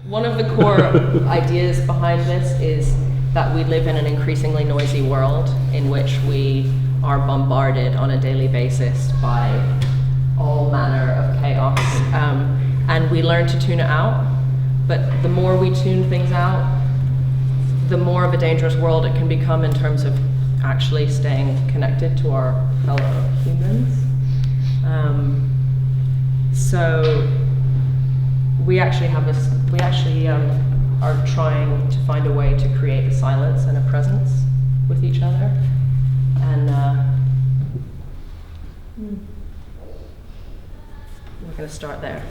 One of the core ideas behind this is that we live in an increasingly noisy world in which we are bombarded on a daily basis by all manner of chaos, and we learn to tune it out. But the more we tune things out, the more of a dangerous world it can become in terms of actually staying connected to our fellow humans. So we actually are trying to find a way to create a silence and a presence with each other, and we're going to start there.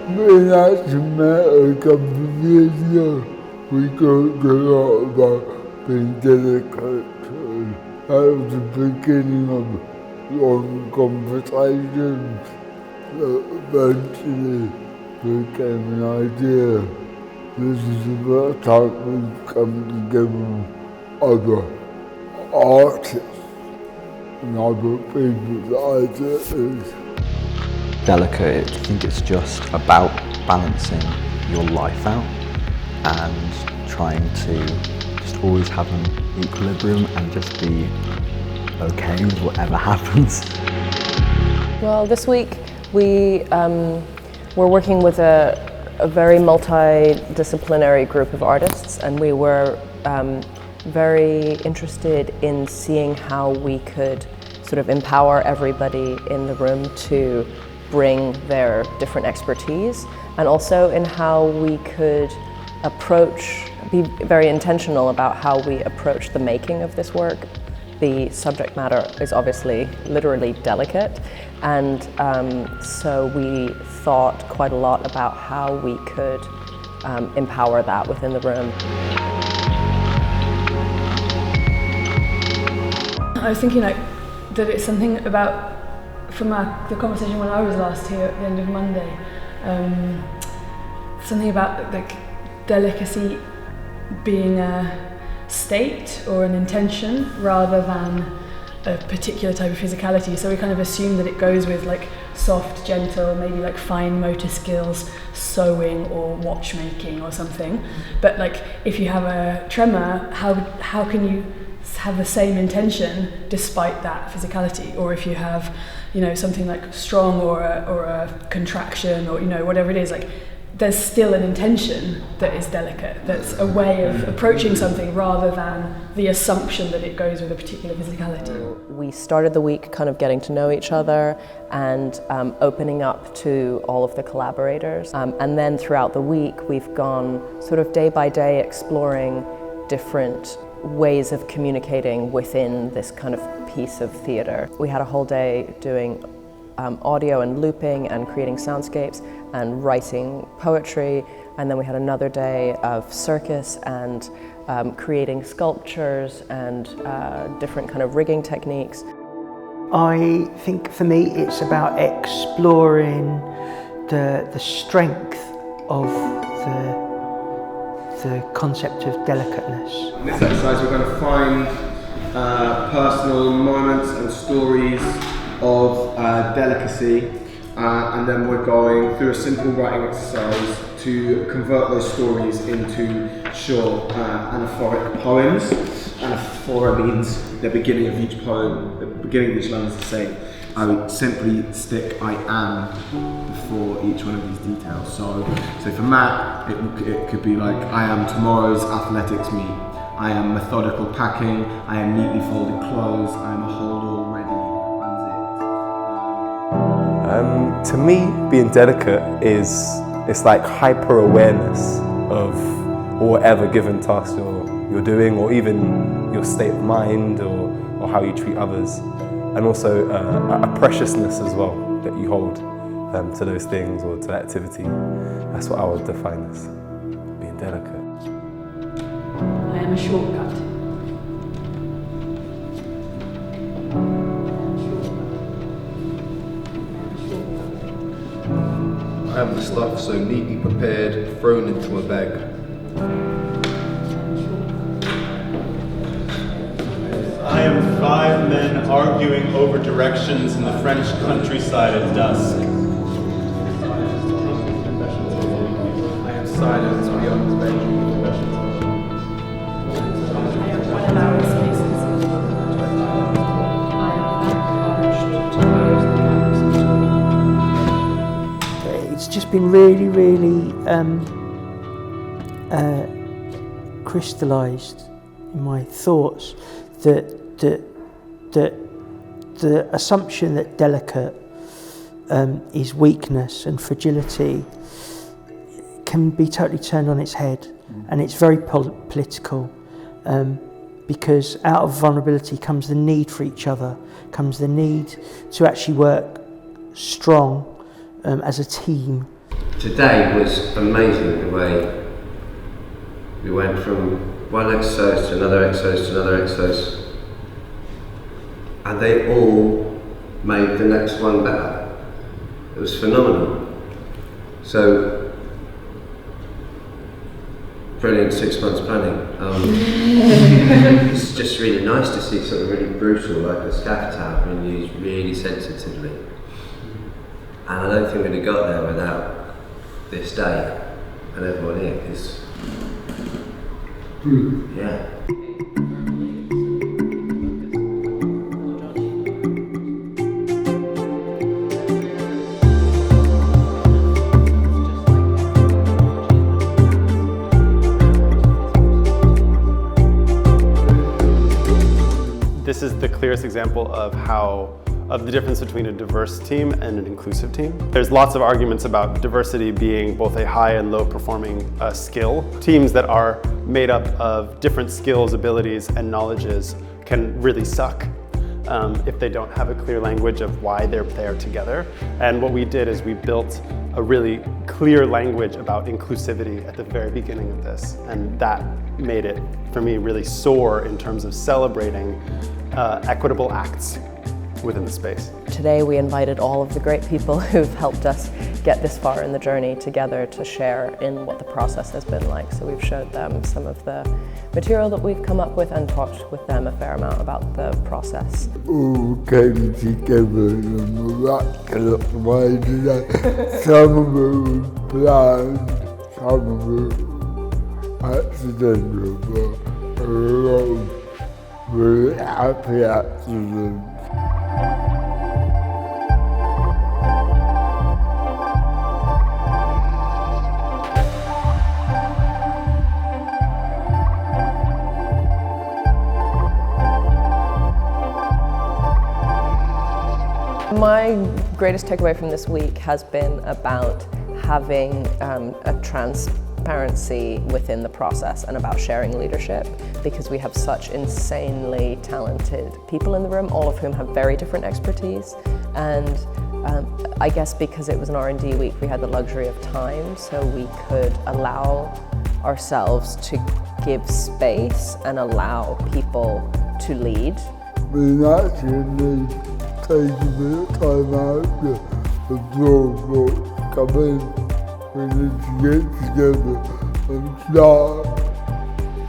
We actually met a couple of years ago. We talked a lot about being delicate, and that was the beginning of long conversations that eventually became an idea. This is the first time we've come together with other artists and other people's ideas. Delicate, I think it's just about balancing your life out and trying to just always have an equilibrium and just be okay with whatever happens. Well, this week we're working with a very multidisciplinary group of artists, and we were very interested in seeing how we could sort of empower everybody in the room to bring their different expertise, and also in how we could be very intentional about how we approach the making of this work. The subject matter is obviously literally delicate, and so we thought quite a lot about how we could empower that within the room. I was thinking that it's something about, from the conversation when I was last here at the end of Monday, something about like delicacy being a state or an intention rather than a particular type of physicality. So we kind of assume that it goes with like soft, gentle, maybe like fine motor skills, sewing or watchmaking or something. But like if you have a tremor, how can you have the same intention despite that physicality? Or if you have, you know, something like strong or a contraction, or, you know, whatever it is, like there's still an intention that is delicate, that's a way of approaching something rather than the assumption that it goes with a particular physicality. We started the week kind of getting to know each other and opening up to all of the collaborators. And then throughout the week, we've gone sort of day by day exploring different ways of communicating within this kind of piece of theatre. We had a whole day doing audio and looping and creating soundscapes and writing poetry, and then we had another day of circus and creating sculptures and different kind of rigging techniques. I think for me it's about exploring the strength of the concept of delicateness. In this exercise we're going to find personal moments and stories of delicacy, and then we're going through a simple writing exercise to convert those stories into short anaphoric poems. Anaphora means the beginning of each poem, the beginning of each line is the same. I would simply stick "I am" before each one of these details. So for Matt, it could be like, I am tomorrow's athletics meet, I am methodical packing, I am neatly folded clothes, I am a hold all ready, To me, being delicate it's like hyper-awareness of whatever given task you're doing, or even your state of mind, or how you treat others. And also a preciousness as well that you hold to those things or to that activity. That's what I would define as being delicate. I am a shortcut. I am the stuff so neatly prepared, thrown into a bag. I am 5 men arguing over directions in the French countryside at dusk. I am silence beyond the bedroom. It's just been really, really crystallised in my thoughts that the assumption that delicate is weakness and fragility can be totally turned on its head, and it's very political, because out of vulnerability comes the need for each other, comes the need to actually work strong as a team. Today was amazing, the way we went from one exercise to another exercise to another exercise, and they all made the next one better. It was phenomenal. So, brilliant 6 months planning. It's just really nice to see something really brutal like the scaff tap being used really sensitively. And I don't think we'd have got there without this day and everyone here, because, yeah. This is the clearest example of the difference between a diverse team and an inclusive team. There's lots of arguments about diversity being both a high and low performing skill. Teams that are made up of different skills, abilities, and knowledges can really suck if they don't have a clear language of why they're there together. And what we did is we built a really clear language about inclusivity at the very beginning of this. And that made it, for me, really soar in terms of celebrating equitable acts within the space. Today we invited all of the great people who've helped us get this far in the journey together to share in what the process has been like. So we've showed them some of the material that we've come up with and talked with them a fair amount about the process. All came together in a miraculous way today. Some of it was planned, some of it was accidental, but a lot of really happy accidents. My greatest takeaway from this week has been about having a transparency within the process and about sharing leadership, because we have such insanely talented people in the room, all of whom have very different expertise. And I guess because it was an R&D week, we had the luxury of time, so we could allow ourselves to give space and allow people to lead. We actually take a bit of time out to absorb what's coming. We need to get together and start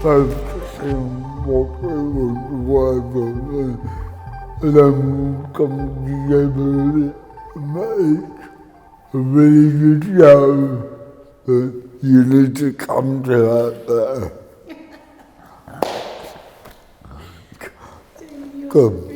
focusing on what we want to work on, and then we'll come together and make a really good show. But you need to come to that there. Come.